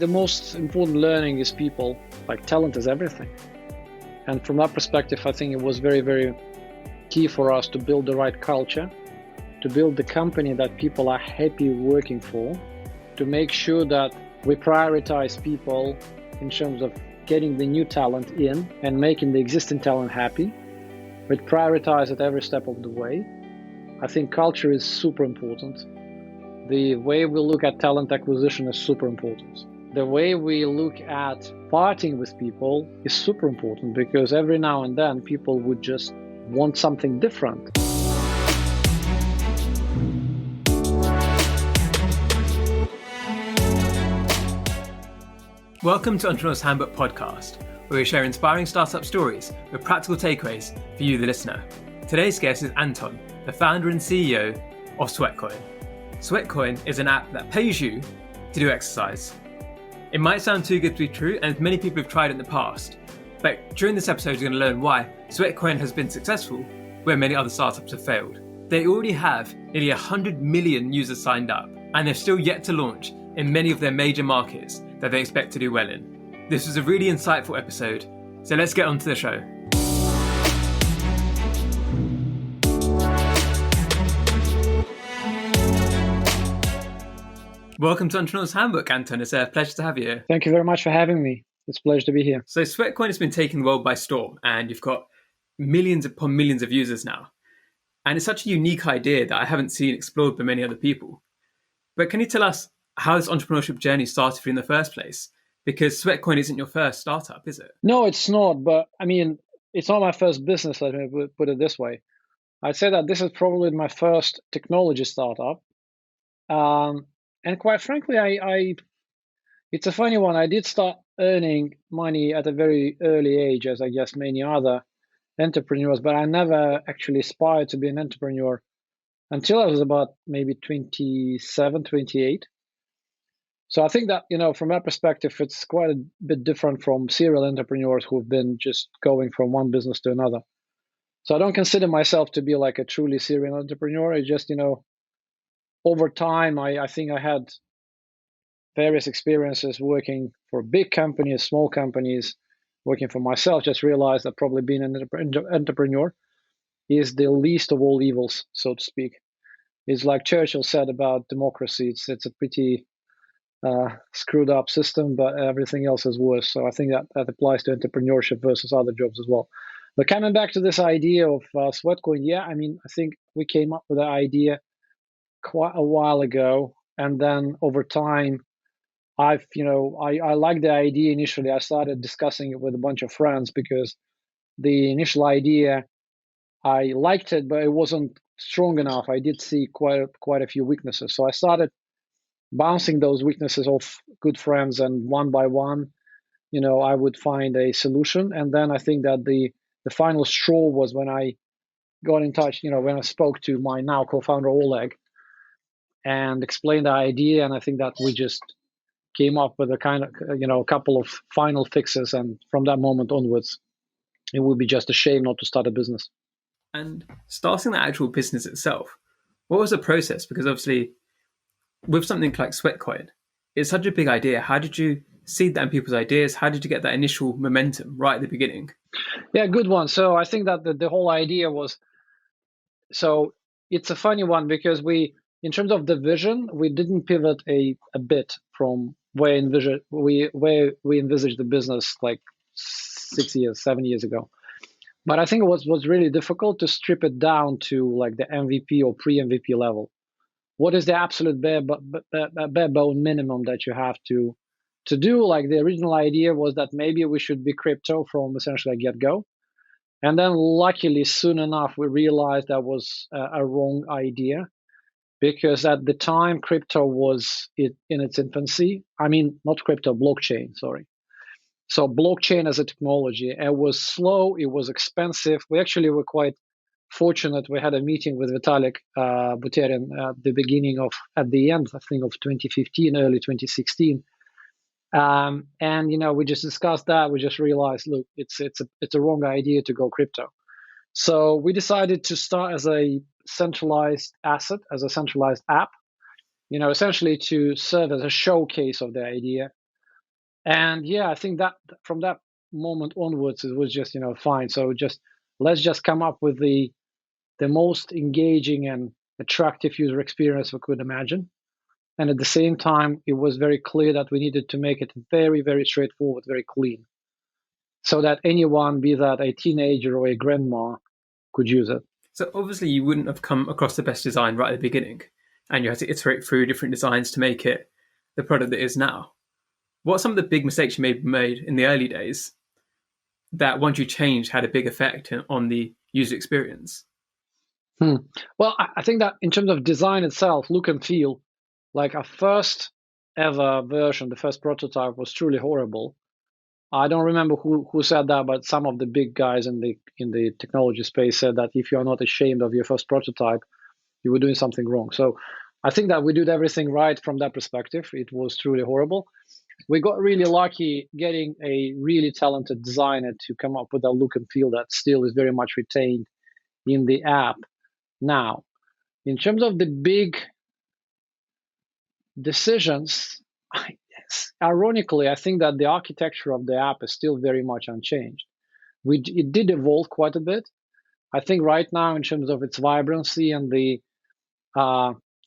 The most important learning is people. Like, talent is everything. And from that perspective, I think it was very, very key for us to build the right culture, to build the company that people are happy working for, to make sure that we prioritize people in terms of getting the new talent in and making the existing talent happy, but prioritize at every step of the way. I think culture is super important. The way we look at talent acquisition is super important. The way we look at partying with people is super important, because every now and then people would just want something different. Welcome to Entrepreneur's Handbook podcast, where we share inspiring startup stories with practical takeaways for you, the listener. Today's guest is Anton, the founder and CEO of Sweatcoin. Sweatcoin is an app that pays you to do exercise. It might sound too good to be true, and many people have tried it in the past. But during this episode, you're going to learn why Sweatcoin has been successful where many other startups have failed. They already have nearly 100 million users signed up, and they're still yet to launch in many of their major markets that they expect to do well in. This was a really insightful episode, so let's get on to the show. Welcome to Entrepreneur's Handbook, Anton. It's a pleasure to have you here. Thank you very much for having me. It's a pleasure to be here. So Sweatcoin has been taking the world by storm, and you've got millions upon millions of users now. And it's such a unique idea that I haven't seen explored by many other people. But can you tell us how this entrepreneurship journey started for you in the first place? Because Sweatcoin isn't your first startup, is it? No, it's not. But I mean, it's not my first business, let me put it this way. I'd say that this is probably my first technology startup. And quite frankly, it's a funny one. I did start earning money at a very early age, as I guess many other entrepreneurs, but I never actually aspired to be an entrepreneur until I was about maybe 27, 28. So I think that, from that perspective, it's quite a bit different from serial entrepreneurs who've been just going from one business to another. So I don't consider myself to be like a truly serial entrepreneur. It's just, over time, I think I had various experiences working for big companies, small companies, working for myself. Just realized that probably being an entrepreneur is the least of all evils, so to speak. It's like Churchill said about democracy. It's a pretty screwed up system, but everything else is worse. So I think that applies to entrepreneurship versus other jobs as well. But coming back to this idea of Sweatcoin, I think we came up with the idea quite a while ago, and then over time, I liked the idea initially. I started discussing it with a bunch of friends because the initial idea, I liked it, but it wasn't strong enough. I did see quite a few weaknesses. So I started bouncing those weaknesses off good friends, and one by one, I would find a solution. And then I think that the final straw was when I got in touch, when I spoke to my now co-founder Oleg and explained the idea. And I think that we just came up with a kind of, a couple of final fixes. And from that moment onwards, it would be just a shame not to start a business. And starting the actual business itself, what was the process? Because obviously, with something like Sweatcoin, it's such a big idea. How did you seed that in people's ideas? How did you get that initial momentum right at the beginning? Yeah, good one. So I think that the whole idea was, so it's a funny one because in terms of the vision, we didn't pivot a bit from where we envisaged the business like 7 years ago. But I think it was really difficult to strip it down to like the MVP or pre-MVP level. What is the absolute bare bone minimum that you have to do? Like, the original idea was that maybe we should be crypto from essentially get-go. And then luckily, soon enough, we realized that was a wrong idea, because at the time, crypto was in its infancy. I mean, not crypto, blockchain, sorry. So blockchain as a technology, it was slow, it was expensive. We actually were quite fortunate. We had a meeting with Vitalik Buterin at the end, I think, of 2015, early 2016. And, we just discussed that. We just realized, look, it's a wrong idea to go crypto. So we decided to start as a centralized asset, as a centralized app, essentially to serve as a showcase of the idea. And yeah, I think that from that moment onwards, it was just, fine. So just let's just come up with the most engaging and attractive user experience we could imagine. And at the same time, it was very clear that we needed to make it very, very straightforward, very clean, so that anyone, be that a teenager or a grandma, could use it. So obviously you wouldn't have come across the best design right at the beginning, and you had to iterate through different designs to make it the product that is now. What are some of the big mistakes you made in the early days that once you changed had a big effect on the user experience? Well, I think that in terms of design itself, look and feel, like our first ever version, the first prototype was truly horrible. I don't remember who said that, but some of the big guys in the technology space said that if you are not ashamed of your first prototype, you were doing something wrong. So I think that we did everything right from that perspective. It was truly horrible. We got really lucky getting a really talented designer to come up with a look and feel that still is very much retained in the app now. In terms of the big decisions, ironically, I think that the architecture of the app is still very much unchanged. It did evolve quite a bit. I think right now, in terms of its vibrancy and the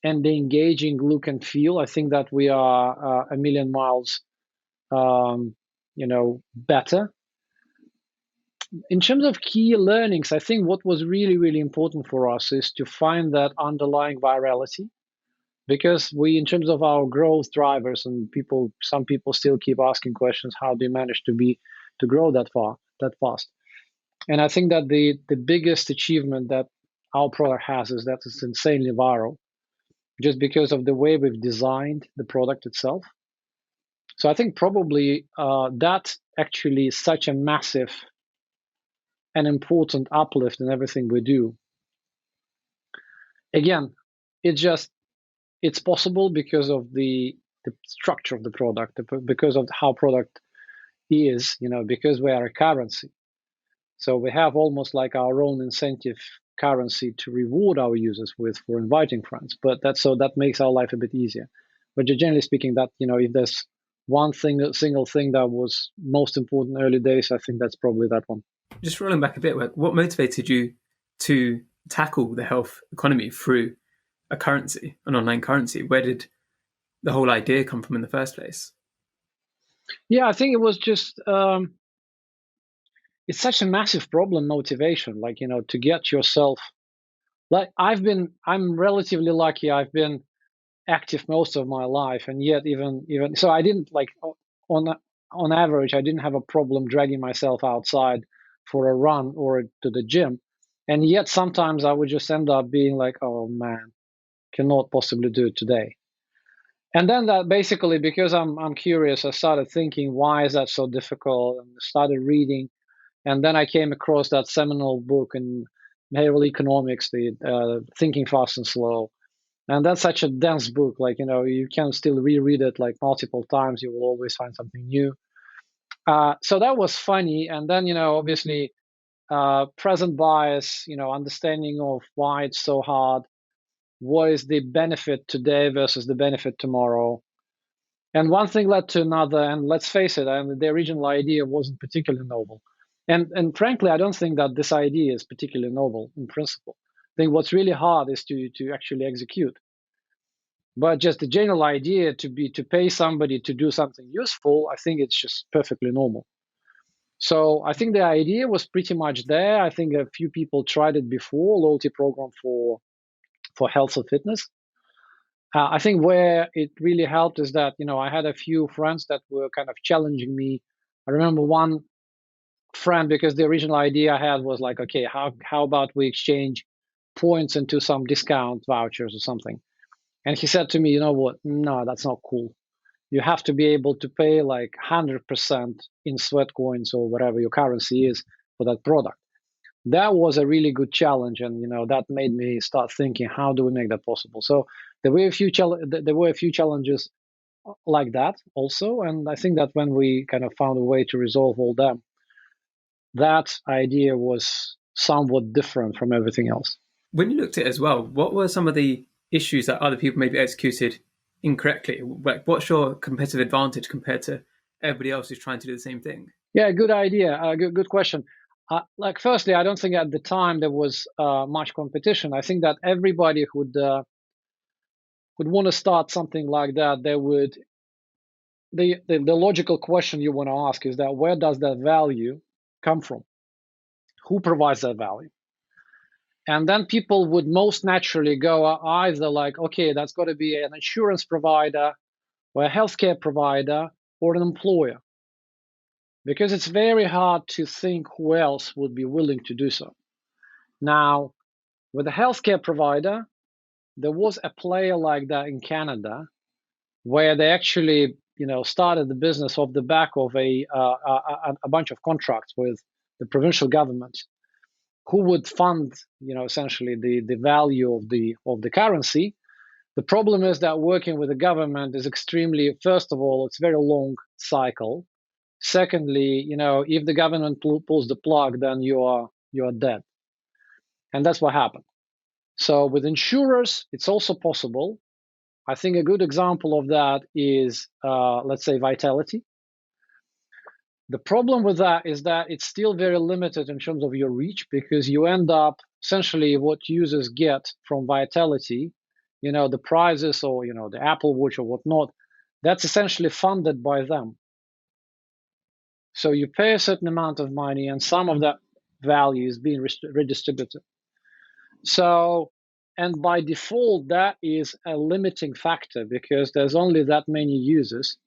engaging look and feel, I think that we are a million miles, better. In terms of key learnings, I think what was really, really important for us is to find that underlying virality, because in terms of our growth drivers, and some people still keep asking questions, how do you manage to grow that fast? And I think that the biggest achievement that our product has is that it's insanely viral, just because of the way we've designed the product itself. So I think probably that actually is such a massive and important uplift in everything we do. Again, it's possible because of the structure of the product, because of how product is, because we are a currency. So we have almost like our own incentive currency to reward our users with for inviting friends. But that makes our life a bit easier. But generally speaking, that if there's one single thing that was most important in early days, I think that's probably that one. Just rolling back a bit, what motivated you to tackle the health economy through a currency, an online currency? Where did the whole idea come from in the first place? Yeah, I think it was just it's such a massive problem, motivation, like to get yourself, like I'm relatively lucky. I've been active most of my life, and yet even so, I didn't like on average, I didn't have a problem dragging myself outside for a run or to the gym, and yet sometimes I would just end up being like, oh man, cannot possibly do it today. And then that basically, because I'm curious, I started thinking, why is that so difficult, and started reading. And then I came across that seminal book in behavioral economics, the Thinking Fast and Slow. And that's such a dense book. Like, you can still reread it like multiple times. You will always find something new. So that was funny. And then, obviously, present bias, understanding of why it's so hard. What is the benefit today versus the benefit tomorrow? And one thing led to another. And let's face it, the original idea wasn't particularly novel. And frankly, I don't think that this idea is particularly novel in principle. I think what's really hard is to actually execute. But just the general idea to pay somebody to do something useful, I think it's just perfectly normal. So I think the idea was pretty much there. I think a few people tried it before, loyalty program for health and fitness. I think where it really helped is that I had a few friends that were kind of challenging me. I remember one friend, because the original idea I had was like, okay, how about we exchange points into some discount vouchers or something? And he said to me, you know what? No, that's not cool. You have to be able to pay like 100% in Sweatcoins or whatever your currency is for that product. That was a really good challenge, and that made me start thinking, how do we make that possible? So there were a few challenges like that also, and I think that when we kind of found a way to resolve all them, that idea was somewhat different from everything else. When you looked at it as well, what were some of the issues that other people maybe executed incorrectly? Like, what's your competitive advantage compared to everybody else is trying to do the same thing? Yeah, good idea. Good question. Firstly, I don't think at the time there was much competition. I think that everybody would want to start something like that. They would. The logical question you want to ask is that where does that value come from? Who provides that value? And then people would most naturally go either like, okay, that's got to be an insurance provider or a healthcare provider or an employer, because it's very hard to think who else would be willing to do so. Now, with a healthcare provider, there was a player like that in Canada where they actually, started the business off the back of a bunch of contracts with the provincial government, who would fund, essentially the value of the currency. The problem is that working with the government is extremely, first of all, it's a very long cycle. Secondly, if the government pulls the plug, then you are dead. And that's what happened. So with insurers, it's also possible. I think a good example of that is, let's say, Vitality. The problem with that is that it's still very limited in terms of your reach, because you end up essentially what users get from Vitality, the prizes or, the Apple Watch or whatnot, that's essentially funded by them. So you pay a certain amount of money and some of that value is being redistributed. So, and by default, that is a limiting factor because there's only that many users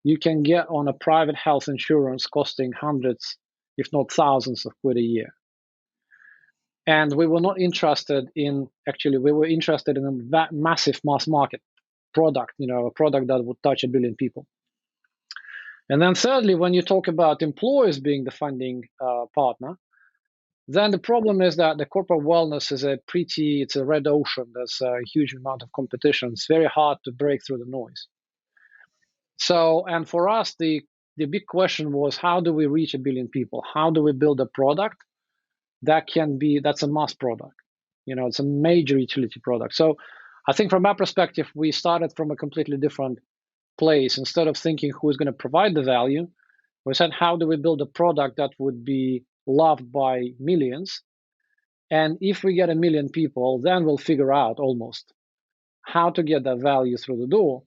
you can get on a private health insurance costing hundreds, if not thousands of quid a year. And we were not interested in, actually, we were interested in a massive mass market product, a product that would touch 1 billion people. And then thirdly, when you talk about employers being the funding partner, then the problem is that the corporate wellness is it's a red ocean. There's a huge amount of competition. It's very hard to break through the noise. So, and for us, the big question was, how do we reach 1 billion people? How do we build a product that's a mass product? It's a major utility product. So I think from our perspective, we started from a completely different place. Instead of thinking who's going to provide the value, we said, how do we build a product that would be loved by millions? And if we get 1 million people, then we'll figure out almost how to get that value through the door.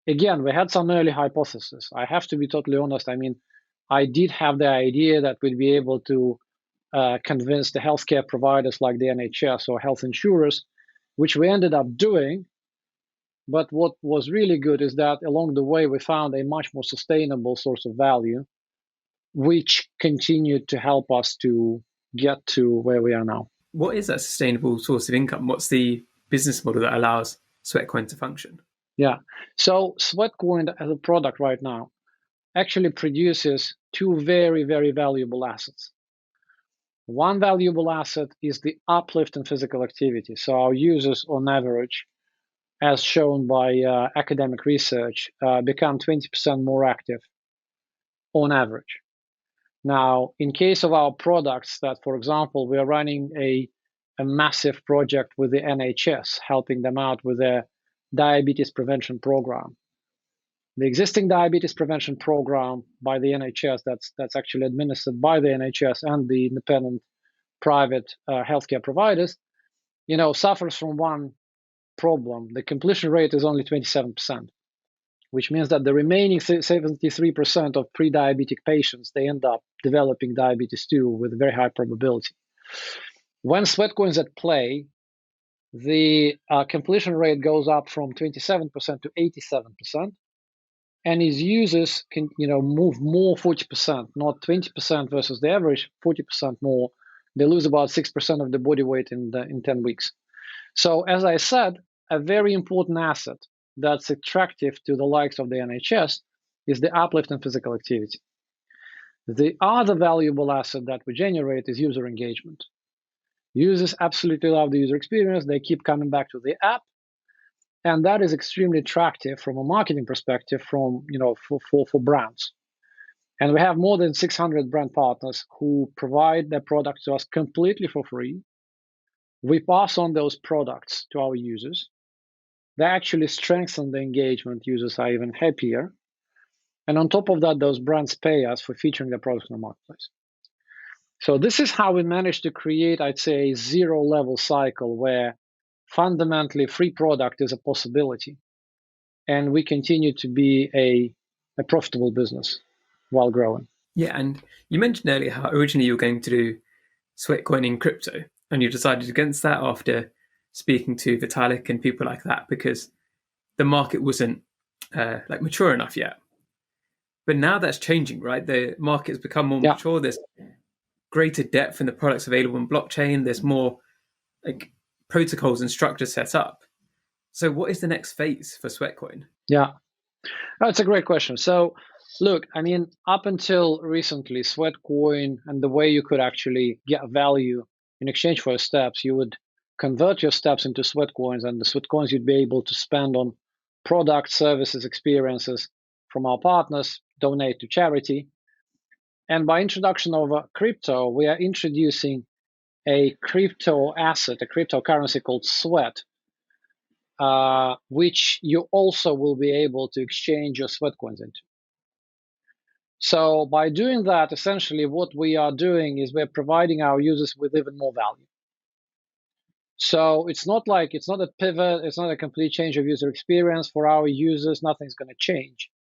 Again, we had some early hypotheses. I have to be totally honest. I mean, I did have the idea that we'd be able to convince the healthcare providers like the NHS or health insurers, which we ended up doing. But what was really good is that along the way, we found a much more sustainable source of value, which continued to help us to get to where we are now. What is that sustainable source of income? What's the business model that allows Sweatcoin to function? Yeah. So Sweatcoin as a product right now actually produces two very, very valuable assets. One valuable asset is the uplift in physical activity. So our users on average, as shown by academic research, become 20% more active on average. Now, in case of our products that, for example, we are running a massive project with the NHS, helping them out with their diabetes prevention program. The existing diabetes prevention program by the NHS, that's actually administered by the NHS and the independent private healthcare providers, suffers from one problem. The completion rate is only 27%, which means that the remaining 73% of pre-diabetic patients, they end up developing diabetes too with a very high probability. When Sweatcoin is at play, the completion rate goes up from 27% to 87%, and his users can move more 40%, not 20% versus the average, 40% more. They lose about 6% of the body weight in 10 weeks. So as I said, a very important asset that's attractive to the likes of the NHS is the uplift in physical activity. The other valuable asset that we generate is user engagement. Users absolutely love the user experience. They keep coming back to the app. And that is extremely attractive from a marketing perspective for brands. And we have more than 600 brand partners who provide their products to us completely for free. We pass on those products to our users. They actually strengthen the engagement. Users are even happier. And on top of that, those brands pay us for featuring their products in the marketplace. So this is how we managed to create, I'd say, a zero-level cycle where fundamentally free product is a possibility, and we continue to be a profitable business while growing. Yeah, and you mentioned earlier how originally you were going to do Sweatcoin in crypto, and you decided against that after speaking to Vitalik and people like that because the market wasn't like mature enough yet. But now that's changing, right? The market has become more Yeah. mature. There's greater depth in the products available in blockchain. There's more like protocols and structures set up. So what is the next phase for Sweatcoin? Yeah. That's a great question. So, look, I mean, up until recently, Sweatcoin and the way you could actually get value in exchange for your steps, you would convert your steps into Sweatcoins, and the Sweatcoins you'd be able to spend on products, services, experiences from our partners, donate to charity. And by introduction of crypto, we are introducing a crypto asset, a cryptocurrency called Sweat, which you also will be able to exchange your Sweatcoins into. So by doing that, essentially what we are doing is we're providing our users with even more value. So it's not a pivot, it's not a complete change of user experience for our users, nothing's going to change.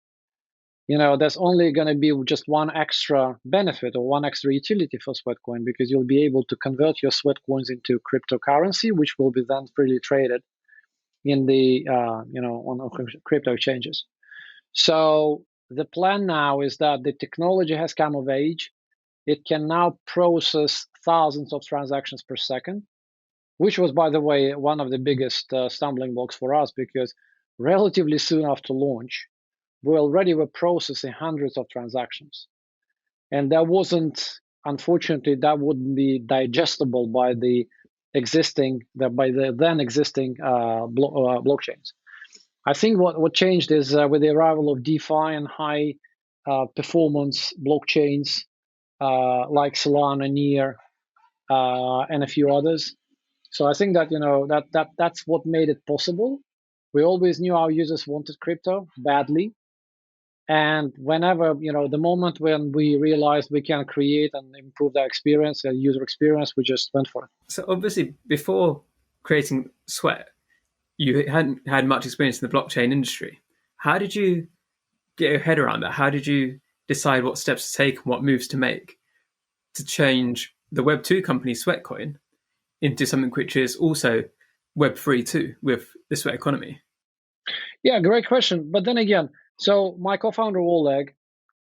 There's only going to be just one extra benefit or one extra utility for Sweatcoin, because you'll be able to convert your Sweatcoins into cryptocurrency, which will be then freely traded in the on crypto exchanges. So the plan now is that the technology has come of age. It can now process thousands of transactions per second, which was, by the way, one of the biggest stumbling blocks for us, because relatively soon after launch, we already were processing hundreds of transactions. And unfortunately, that wouldn't be digestible by the then existing blockchains. I think what changed is with the arrival of DeFi and high performance blockchains like Solana, Near, and a few others. So I think that that's what made it possible. We always knew our users wanted crypto badly, and whenever the moment when we realized we can create and improve that experience, the user experience, we just went for it. So obviously, before creating Sweat, you hadn't had much experience in the blockchain industry. How did you get your head around that? How did you decide what steps to take and what moves to make to change the Web2 company Sweatcoin into something which is also Web3 too, with the sweat economy? Yeah, great question. But then again, so my co-founder Oleg,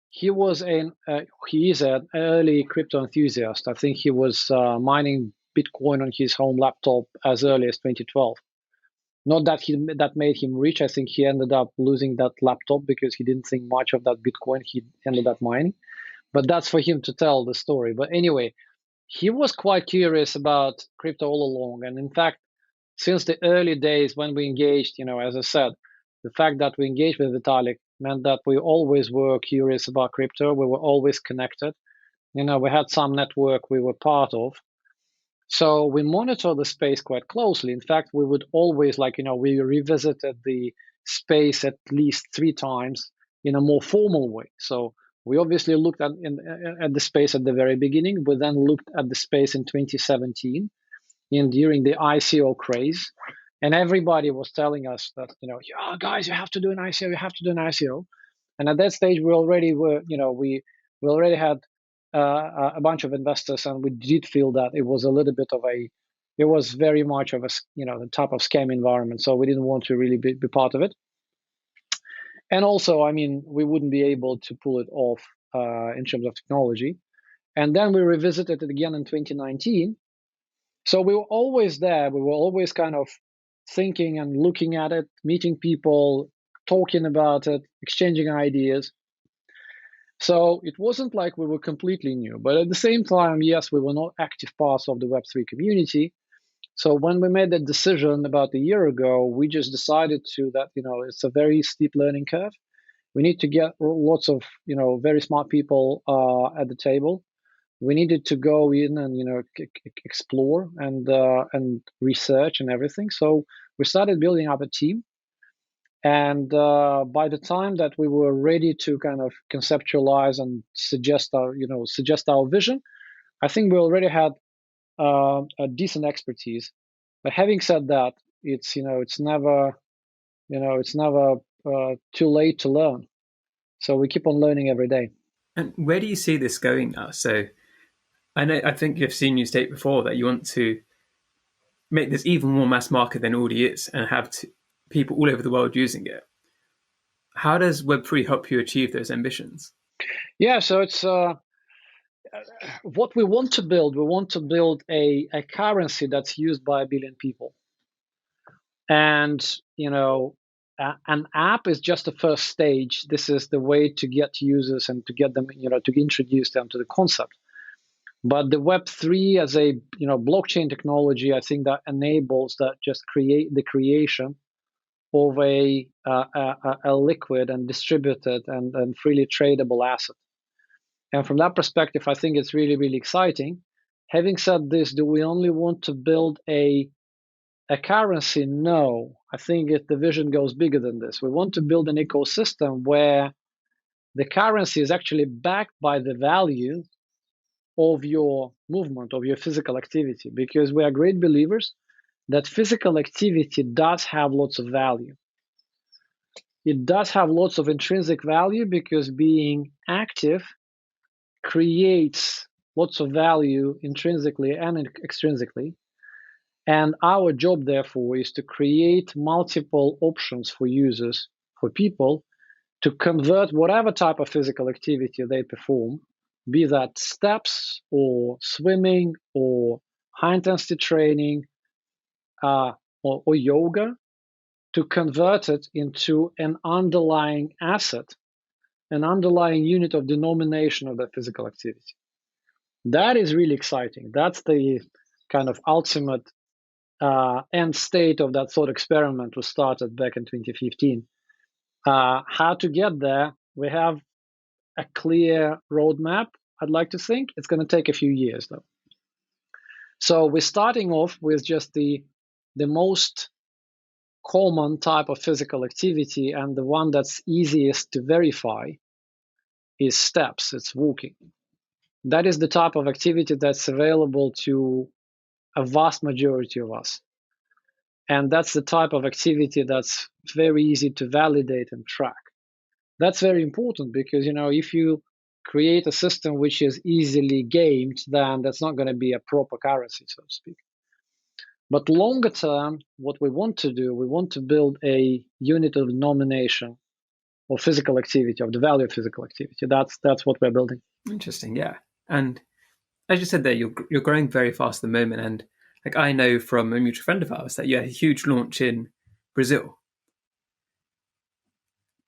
he is an early crypto enthusiast. I think he was mining Bitcoin on his home laptop as early as 2012. Not that made him rich. I think he ended up losing that laptop because he didn't think much of that Bitcoin he ended up mining. But that's for him to tell the story. But anyway, he was quite curious about crypto all along. And in fact, since the early days when we engaged, as I said, the fact that we engaged with Vitalik meant that we always were curious about crypto. We were always connected. We had some network we were part of. So we monitor the space quite closely. In fact, we would always we revisited the space at least 3 times in a more formal way. So we obviously looked at the space at the very beginning. We then looked at the space in 2017 during the ICO craze. And everybody was telling us that, yeah, guys, you have to do an ICO, you have to do an ICO. And at that stage, we already were, we already had a bunch of investors, and we did feel that it was a little bit of it was very much of a, the type of scam environment. So we didn't want to really be part of it. And also, I mean, we wouldn't be able to pull it off in terms of technology. And then we revisited it again in 2019. So we were always there. We were always kind of thinking and looking at it, meeting people, talking about it, exchanging ideas. So it wasn't like we were completely new, but at the same time, yes, we were not active parts of the Web3 community. So when we made that decision about a year ago, we just decided that, it's a very steep learning curve. We need to get lots of, very smart people at the table. We needed to go in and explore and research and everything. So we started building up a team, And by the time that we were ready to kind of conceptualize and suggest our vision, I think we already had a decent expertise. But having said that, it's never too late to learn. So we keep on learning every day. And where do you see this going now? So I think you've seen you state before that you want to make this even more mass market than it already is and have people all over the world using it. How does Web3 help you achieve those ambitions? Yeah, so it's what we want to build. We want to build a currency that's used by 1 billion people. And, an app is just the first stage. This is the way to get users and to get them, to introduce them to the concept. But the Web3 as a, blockchain technology, I think that enables that just create the creation of a liquid and distributed and freely tradable asset. And from that perspective, I think it's really, really exciting. Having said this, do we only want to build a currency? No, I think the vision goes bigger than this. We want to build an ecosystem where the currency is actually backed by the value of your movement, of your physical activity, because we are great believers that physical activity does have lots of value. It does have lots of intrinsic value because being active creates lots of value intrinsically and extrinsically. And our job, therefore, is to create multiple options for users, for people, to convert whatever type of physical activity they perform, be that steps or swimming or high-intensity training or yoga, to convert it into an underlying asset, an underlying unit of denomination of that physical activity. That is really exciting. That's the kind of ultimate end state of that thought experiment was started back in 2015. How to get there? We have a clear roadmap. I'd like to think it's going to take a few years, though. So we're starting off with just the most common type of physical activity, and the one that's easiest to verify is steps. It's walking. That is the type of activity that's available to a vast majority of us. And that's the type of activity that's very easy to validate and track. That's very important because, if you create a system which is easily gamed, then that's not going to be a proper currency, so to speak. But longer term, what we want to do, we want to build a unit of denomination of physical activity, of the value of physical activity. That's what we're building. Interesting, yeah. And as you said there, you're growing very fast at the moment, and like I know from a mutual friend of ours that you had a huge launch in Brazil.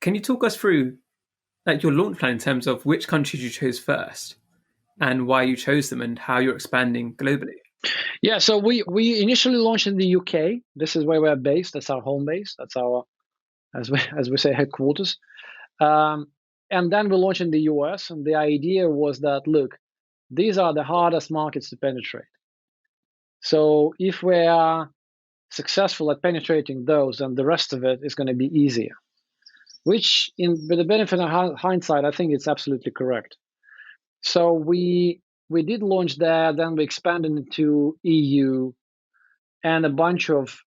Can you talk us through like your launch plan in terms of which countries you chose first and why you chose them and how you're expanding globally? Yeah, so we initially launched in the UK. This is where we're based. That's our home base. That's our, as we say, headquarters. And then we launched in the US. And the idea was that, look, these are the hardest markets to penetrate. So if we are successful at penetrating those, then the rest of it is going to be easier. Which, with the benefit of hindsight, I think it's absolutely correct. So we did launch there, then we expanded into EU and a bunch of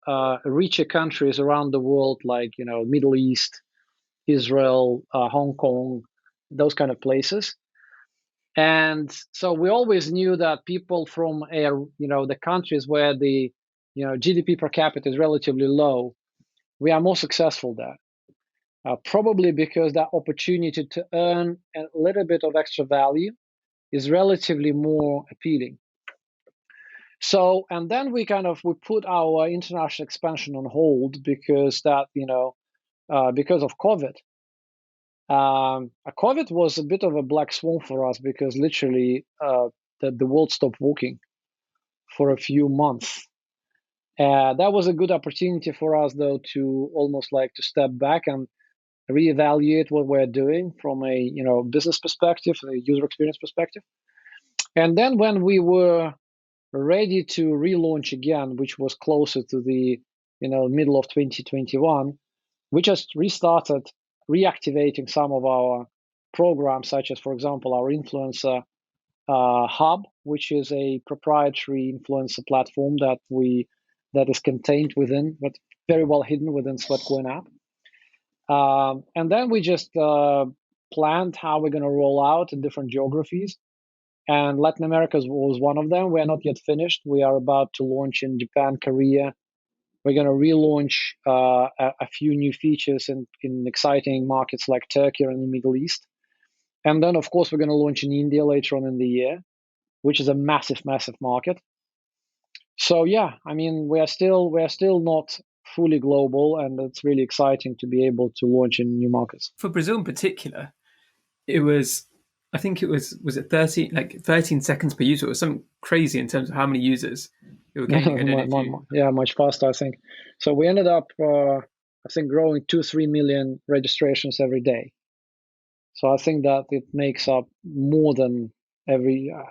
richer countries around the world, like Middle East, Israel, Hong Kong, those kind of places. And so we always knew that people from the countries where the GDP per capita is relatively low, we are more successful there. Probably because that opportunity to earn a little bit of extra value is relatively more appealing. So, and then we put our international expansion on hold because because of COVID. COVID was a bit of a black swan for us because literally the world stopped working for a few months. That was a good opportunity for us, though, to almost like to step back and reevaluate what we're doing from a business perspective, a user experience perspective. And then when we were ready to relaunch again, which was closer to the middle of 2021, We just restarted reactivating some of our programs, such as, for example, our influencer hub, which is a proprietary influencer platform that is contained within, but very well hidden within Sweatcoin app. And then we just planned how we're going to roll out in different geographies. And Latin America was one of them. We are not yet finished. We are about to launch in Japan, Korea. We're going to relaunch a few new features in exciting markets like Turkey and the Middle East. And then, of course, we're going to launch in India later on in the year, which is a massive, massive market. So yeah, I mean, we are still not fully global, and it's really exciting to be able to launch in new markets. For Brazil in particular, it was, I think it was it 13 seconds per user? It was something crazy in terms of how many users you were getting. Yeah, much faster, I think. So we ended up, I think, growing 2-3 million registrations every day. So I think that it makes up more than I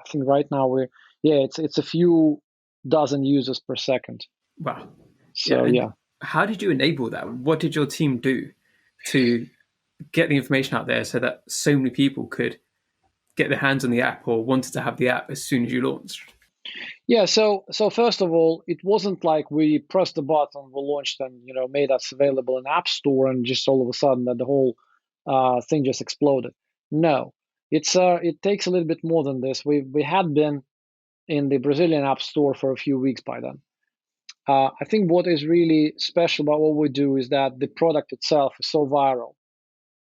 think right now it's a few dozen users per second. Wow. So yeah. How did you enable that? What did your team do to get the information out there so that so many people could get their hands on the app or wanted to have the app as soon as you launched? Yeah, so first of all, it wasn't like we pressed the button, we launched and made us available in App Store, and just all of a sudden that the whole thing just exploded. No, it takes a little bit more than this. We had been in the Brazilian App Store for a few weeks by then. I think what is really special about what we do is that the product itself is so viral.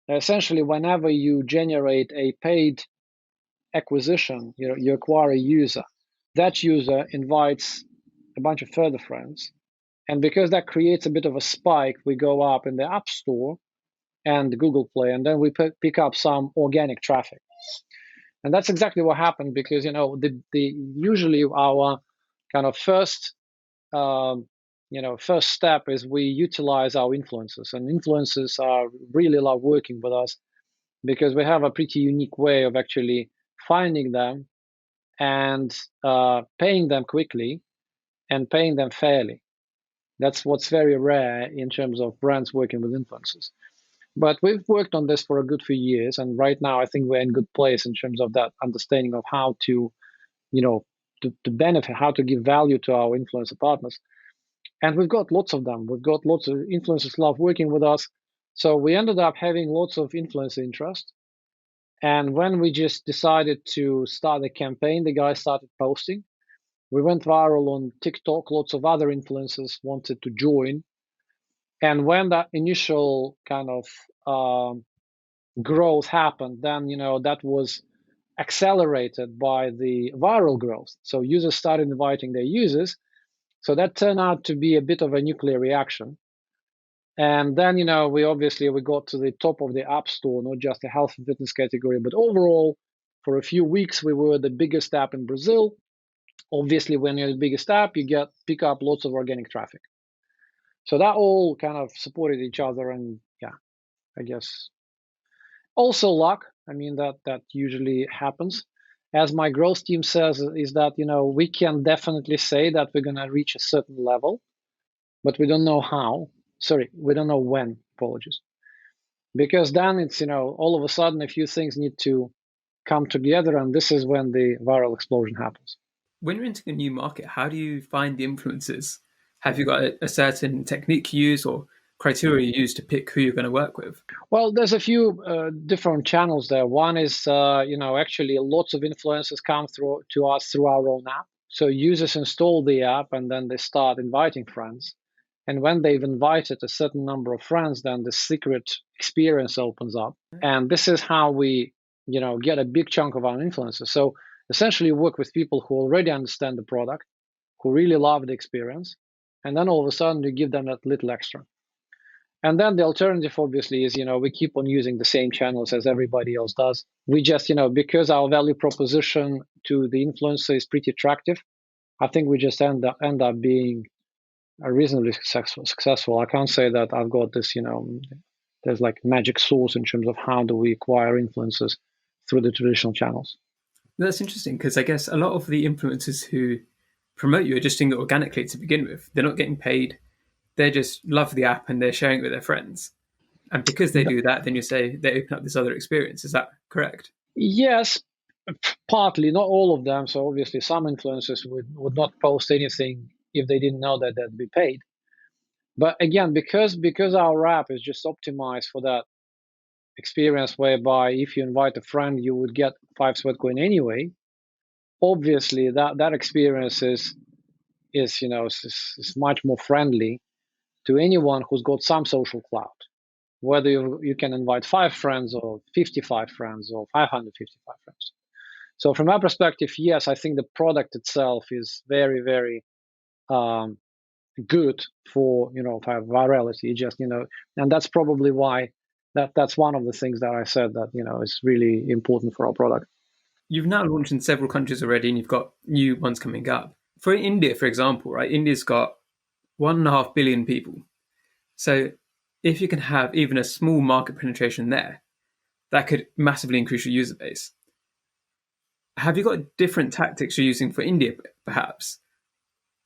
Essentially, whenever you generate a paid acquisition, you acquire a user. That user invites a bunch of further friends. And because that creates a bit of a spike, we go up in the App Store and Google Play, and then we pick up some organic traffic. And that's exactly what happened, because usually our kind of first step is we utilize our influencers, and influencers really love working with us because we have a pretty unique way of actually finding them and paying them quickly and paying them fairly. That's what's very rare in terms of brands working with influencers. But we've worked on this for a good few years, and right now I think we're in a good place in terms of that understanding of how to, to benefit, how to give value to our influencer partners. And we've got lots of them. We've got lots of influencers love working with us. So we ended up having lots of influencer interest. And when we just decided to start a campaign, the guys started posting. We went viral on TikTok. Lots of other influencers wanted to join. And when that initial kind of growth happened, then that was accelerated by the viral growth. So users started inviting their users. So that turned out to be a bit of a nuclear reaction. And then, we got to the top of the App Store, not just the health and fitness category, but overall, for a few weeks, we were the biggest app in Brazil. Obviously, when you're the biggest app, you pick up lots of organic traffic. So that all kind of supported each other, and yeah, I guess also luck. I mean, that usually happens. As my growth team says, is that we can definitely say that we're going to reach a certain level, but we don't know how. We don't know when. Apologies. Because then it's all of a sudden a few things need to come together, and this is when the viral explosion happens. When you're entering a new market, how do you find the influencers? Have you got a certain technique you use or criteria you use to pick who you're going to work with? Well, there's a few different channels there. One is, actually lots of influencers come to us through our own app. So users install the app and then they start inviting friends. And when they've invited a certain number of friends, then the secret experience opens up. And this is how we, get a big chunk of our influencers. So essentially work with people who already understand the product, who really love the experience. And then all of a sudden you give them that little extra. And then the alternative, obviously, is, we keep on using the same channels as everybody else does. We just, because our value proposition to the influencer is pretty attractive, I think we just end up being reasonably successful. I can't say that I've got this, there's like magic sauce in terms of how do we acquire influencers through the traditional channels. That's interesting, because I guess a lot of the influencers who promote you are just doing it organically to begin with. They're not getting paid. They just love the app and they're sharing it with their friends. And because they do that, then you say they open up this other experience. Is that correct? Yes, partly, not all of them. So obviously, some influencers would not post anything if they didn't know that they'd be paid. But again, because our app is just optimized for that experience, whereby if you invite a friend, you would get 5 Sweatcoin anyway. Obviously, that experience is is much more friendly to anyone who's got some social clout. Whether you can invite 5 friends or 55 friends or 555 friends. So from my perspective, yes, I think the product itself is very, very good for for virality. Just and that's probably why that's one of the things that I said that is really important for our product. You've now launched in several countries already, and you've got new ones coming up. For India, for example, right? India's got 1.5 billion people. So if you can have even a small market penetration there, that could massively increase your user base. Have you got different tactics you're using for India, perhaps,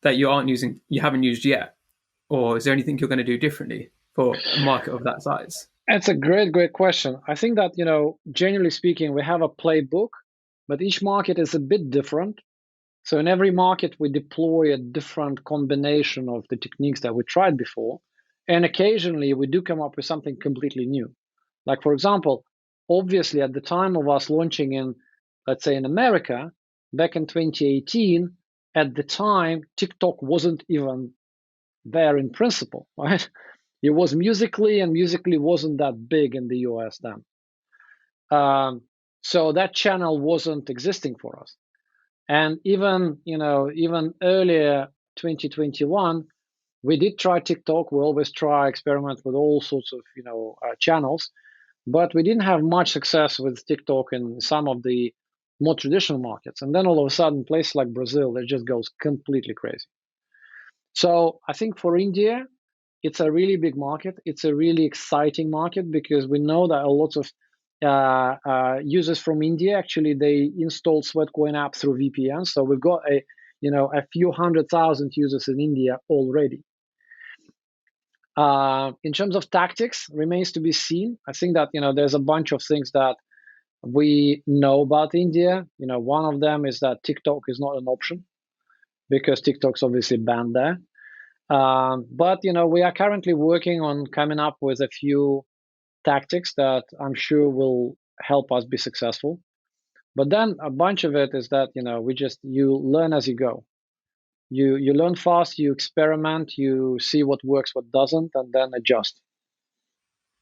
that you haven't used yet? Or is there anything you're going to do differently for a market of that size? That's a great question. I think that generally speaking, we have a playbook, but each market is a bit different. So in every market, we deploy a different combination of the techniques that we tried before. And occasionally we do come up with something completely new. Like, for example, obviously at the time of us launching in, let's say in America, back in 2018, at the time, TikTok wasn't even there in principle, right? It was Musically, and Musically wasn't that big in the US then. So that channel wasn't existing for us. And even earlier, 2021, we did try TikTok. We always try experiment with all sorts of channels, but we didn't have much success with TikTok in some of the more traditional markets. And then all of a sudden, places like Brazil, it just goes completely crazy. So I think for India, it's a really big market. It's a really exciting market because we know that a lot of users from India actually they installed Sweatcoin app through VPN. So we've got a few 100,000 users in India already. In terms of tactics, remains to be seen. I think that there's a bunch of things that we know about India. One of them is that TikTok is not an option because TikTok's obviously banned there. But we are currently working on coming up with a few tactics that I'm sure will help us be successful. But then a bunch of it is that you learn as you go. You learn fast, you experiment, you see what works, what doesn't, and then adjust.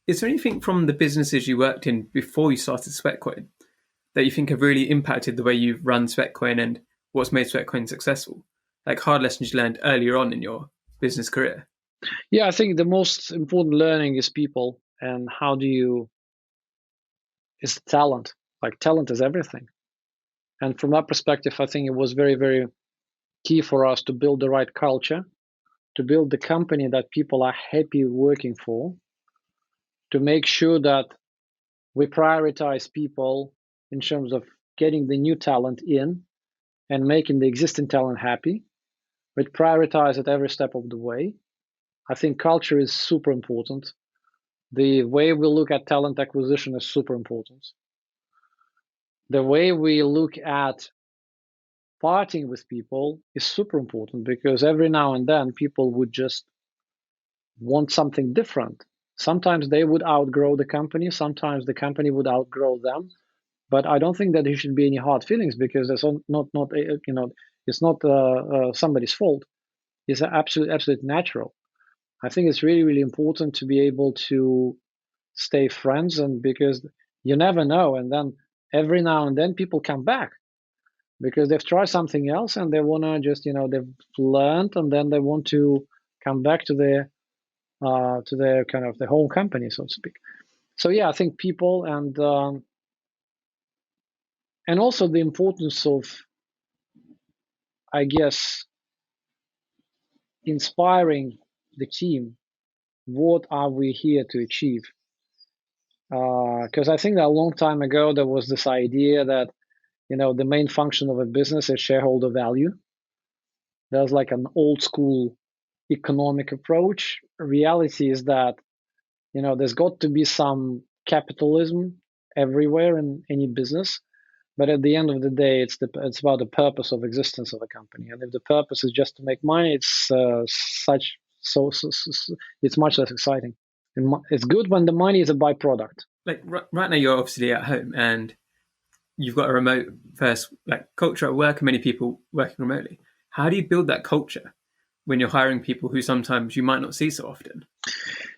Is there anything from the businesses you worked in before you started Sweatcoin that you think have really impacted the way you've run Sweatcoin and what's made Sweatcoin successful? Like hard lessons you learned earlier on in your business career? Yeah, I think the most important learning is people and is talent. Like talent is everything. And from that perspective, I think it was very, very key for us to build the right culture, to build the company that people are happy working for, to make sure that we prioritize people in terms of getting the new talent in and making the existing talent happy. We prioritize at every step of the way. I think culture is super important. The way we look at talent acquisition is super important. The way we look at partying with people is super important because every now and then people would just want something different. Sometimes they would outgrow the company, sometimes the company would outgrow them. But I don't think that there should be any hard feelings because it's not it's not somebody's fault. It's absolute natural. I think it's really, really important to be able to stay friends, and because you never know, and then every now and then people come back because they've tried something else and they want to just they've learned, and then they want to come back to their kind of the home company, so to speak. So yeah, I think people and also the importance of, I guess, inspiring the team. What are we here to achieve? Because I think that a long time ago there was this idea that the main function of a business is shareholder value. There's like an old school economic approach. Reality is that There's got to be some capitalism everywhere in any business. But at the end of the day, it's about the purpose of existence of a company. And if the purpose is just to make money, it's much less exciting. And it's good when the money is a byproduct. Like right now, you're obviously at home and you've got a remote first culture at work and many people working remotely. How do you build that culture when you're hiring people who sometimes you might not see so often?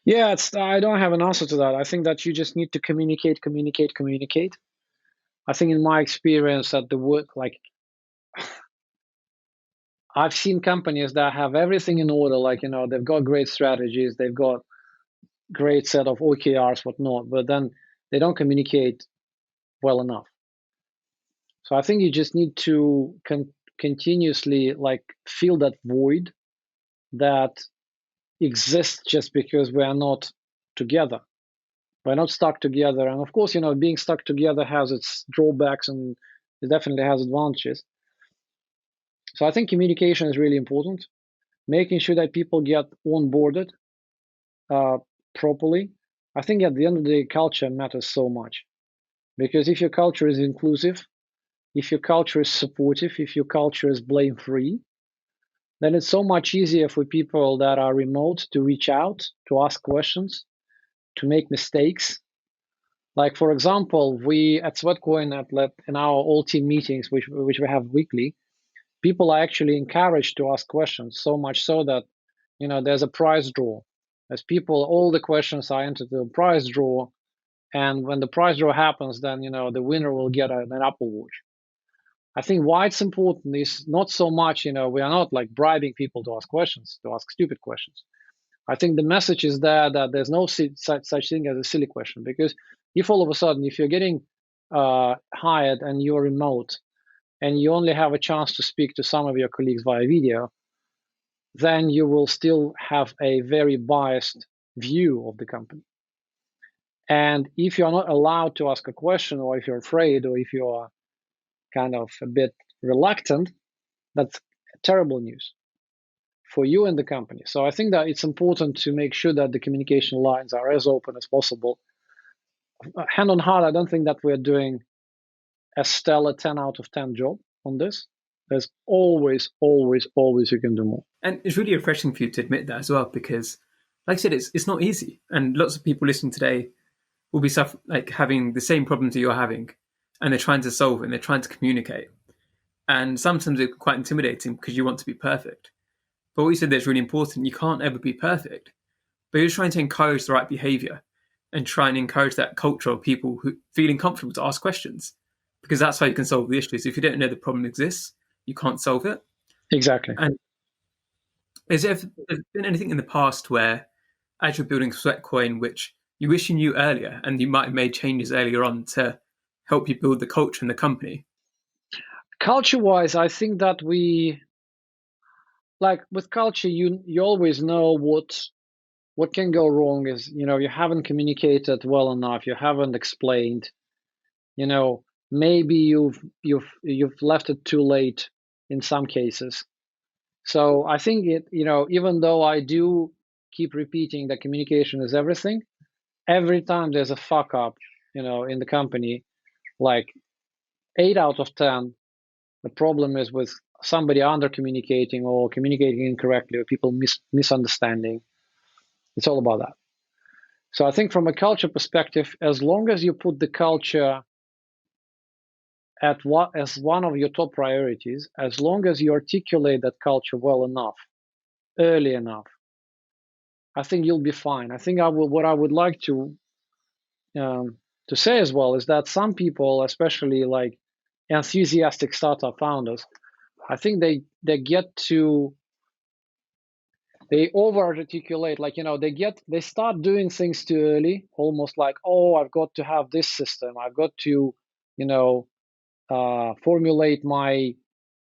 Yeah, I don't have an answer to that. I think that you just need to communicate. I think in my experience at the work, I've seen companies that have everything in order, they've got great strategies, they've got great set of OKRs, whatnot, but then they don't communicate well enough. So I think you just need to continuously fill that void that exists just because we are not together. We're not stuck together. And of course, being stuck together has its drawbacks and it definitely has advantages. So I think communication is really important. Making sure that people get onboarded properly. I think at the end of the day, culture matters so much. Because if your culture is inclusive, if your culture is supportive, if your culture is blame-free, then it's so much easier for people that are remote to reach out, to ask questions, to make mistakes. Like, for example, we at Sweatcoin, in our all team meetings, which we have weekly, people are actually encouraged to ask questions, so much so that, there's a prize draw. As people, all the questions are entered to a prize draw. And when the prize draw happens, then, the winner will get an Apple Watch. I think why it's important is not so much, we are not bribing people to ask questions, to ask stupid questions. I think the message is there that there's no such thing as a silly question, because if all of a sudden, if you're getting hired and you're remote and you only have a chance to speak to some of your colleagues via video, then you will still have a very biased view of the company. And if you're not allowed to ask a question, or if you're afraid, or if you're kind of a bit reluctant, that's terrible news for you and the company. So I think that it's important to make sure that the communication lines are as open as possible. Hand on heart, I don't think that we're doing a stellar 10 out of 10 job on this. There's always you can do more. And it's really refreshing for you to admit that as well, because like I said, it's not easy. And lots of people listening today will be having the same problems that you're having, and they're trying to solve it and they're trying to communicate. And sometimes it's quite intimidating because you want to be perfect. But what you said there is really important. You can't ever be perfect, but you're trying to encourage the right behavior and try and encourage that culture of people who feeling comfortable to ask questions, because that's how you can solve the issues. If you don't know the problem exists, you can't solve it. Exactly. And has there been anything in the past where, as you're building Sweatcoin, which you wish you knew earlier and you might have made changes earlier on to help you build the culture in the company? Culture-wise, I think that with culture, you always know what can go wrong is, you haven't communicated well enough, you haven't explained, maybe you've left it too late in some cases. So I think even though I do keep repeating that communication is everything, every time there's a fuck up, in the company, 8 out of 10, the problem is with somebody under communicating or communicating incorrectly, or people misunderstanding. It's all about that. So I think from a culture perspective, as long as you put the culture as one of your top priorities, as long as you articulate that culture well enough, early enough, I think you'll be fine. I think what I would like to say as well is that some people, especially enthusiastic startup founders, I think they over-articulate, they start doing things too early, almost like, oh, I've got to have this system, I've got to, formulate my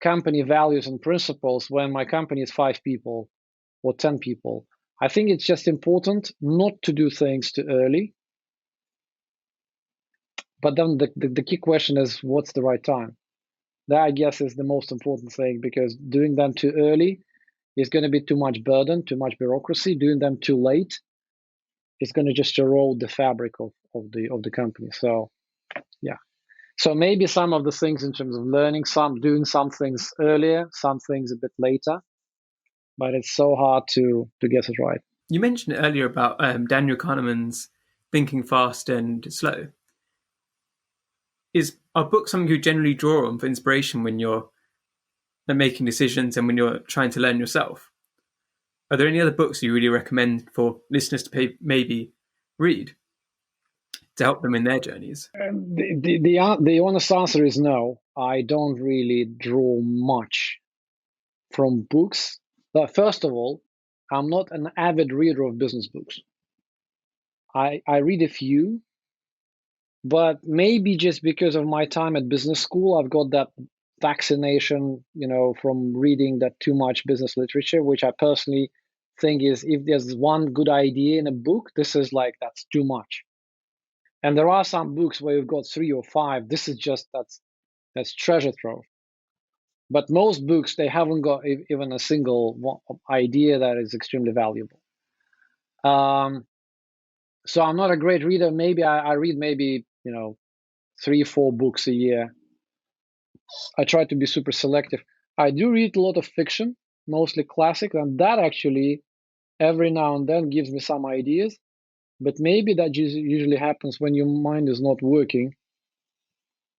company values and principles when my company is 5 people or 10 people. I think it's just important not to do things too early. But then the key question is, what's the right time? That, I guess, is the most important thing, because doing them too early is going to be too much burden, too much bureaucracy. Doing them too late it's going to just erode the fabric of the company. So yeah. So maybe some of the things in terms of learning, doing some things earlier, some things a bit later, but it's so hard to get it right. You mentioned earlier about Daniel Kahneman's thinking fast and slow. Are books something you generally draw on for inspiration when you're making decisions and when you're trying to learn yourself? Are there any other books you really recommend for listeners to maybe read to help them in their journeys? The honest answer is no. I don't really draw much from books. But first of all, I'm not an avid reader of business books. I read a few, but maybe just because of my time at business school, I've got that vaccination, from reading that too much business literature, which I personally think is, if there's one good idea in a book, this is like, that's too much. And there are some books where you've got 3 or 5. This is just, that's treasure trove. But most books, they haven't got even a single idea that is extremely valuable. So I'm not a great reader. Maybe I read 3-4 books a year. I try to be super selective. I do read a lot of fiction, mostly classic, and that actually every now and then gives me some ideas. But maybe that usually happens when your mind is not working,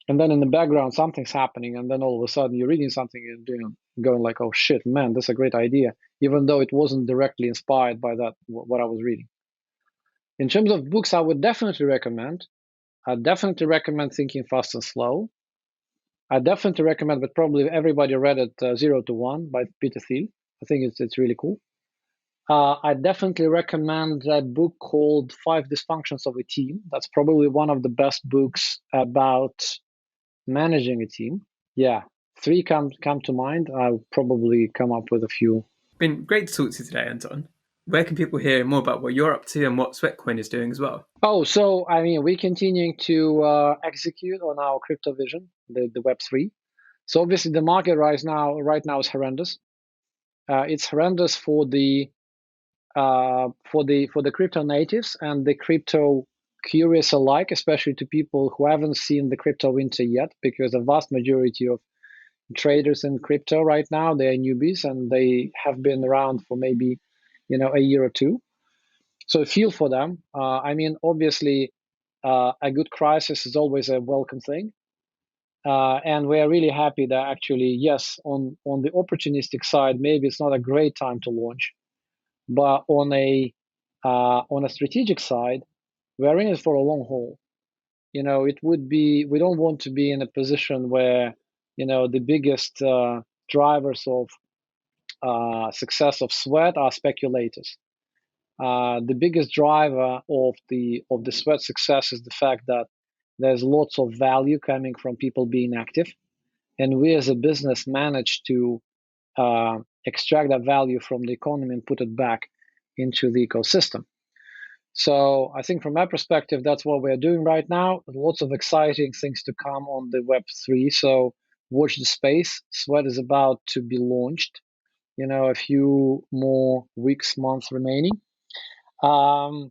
and then in the background something's happening, and then all of a sudden you're reading something and going like, oh shit, man, that's a great idea, even though it wasn't directly inspired by that what I was reading. In terms of books, I would definitely recommend. I'd definitely recommend Thinking Fast and Slow. I definitely recommend, but probably everybody read it, 0 to 1 by Peter Thiel. I think it's really cool. I definitely recommend a book called 5 Dysfunctions of a Team. That's probably one of the best books about managing a team. Yeah, 3 come to mind. I'll probably come up with a few. Been great to talk to you today, Anton. Where can people hear more about what you're up to and what Sweatcoin is doing as well? Oh, so we're continuing to execute on our crypto vision, the Web3. So obviously the market right now is horrendous. It's horrendous for the crypto natives and the crypto curious alike, especially to people who haven't seen the crypto winter yet, because the vast majority of traders in crypto right now, they are newbies and they have been around for maybe a year or 2. So feel for them. Obviously, a good crisis is always a welcome thing. And we are really happy that actually, yes, on the opportunistic side, maybe it's not a great time to launch, but on a strategic side, we're in it for a long haul. We don't want to be in a position where the biggest drivers of success of Sweat are speculators. The biggest driver of the Sweat success is the fact that there's lots of value coming from people being active, and we as a business manage to extract that value from the economy and put it back into the ecosystem. So I think from my perspective, that's what we're doing right now. Lots of exciting things to come on the Web3. So watch the space. Sweat is about to be launched. A few more weeks, months remaining. And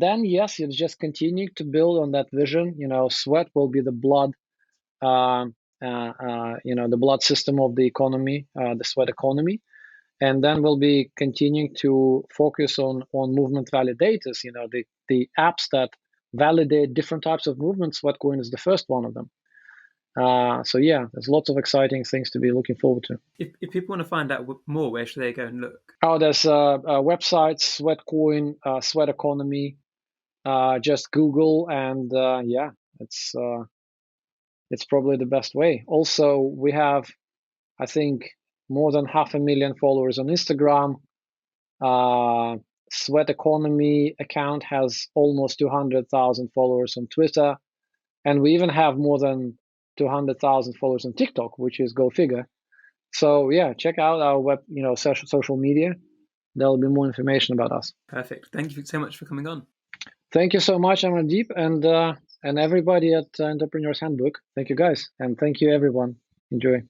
then, yes, it's just continuing to build on that vision. Sweat will be the blood, the blood system of the economy, the Sweat economy. And then we'll be continuing to focus on movement validators, the apps that validate different types of movements. Sweatcoin is the first one of them. So yeah, there's lots of exciting things to be looking forward to. If people want to find out more, where should they go and look? Oh, there's websites, Sweatcoin, Sweat Economy. Just Google, and yeah, it's probably the best way. Also, we have, I think, more than 500,000 followers on Instagram. Sweat Economy account has almost 200,000 followers on Twitter, and we even have more than 200,000 followers on TikTok, which is go figure. So yeah, check out our web, social media. There'll be more information about us. Perfect. Thank you so much for coming on. Thank you so much, Amandeep, and everybody at Entrepreneur's Handbook. Thank you, guys, and thank you, everyone. Enjoy.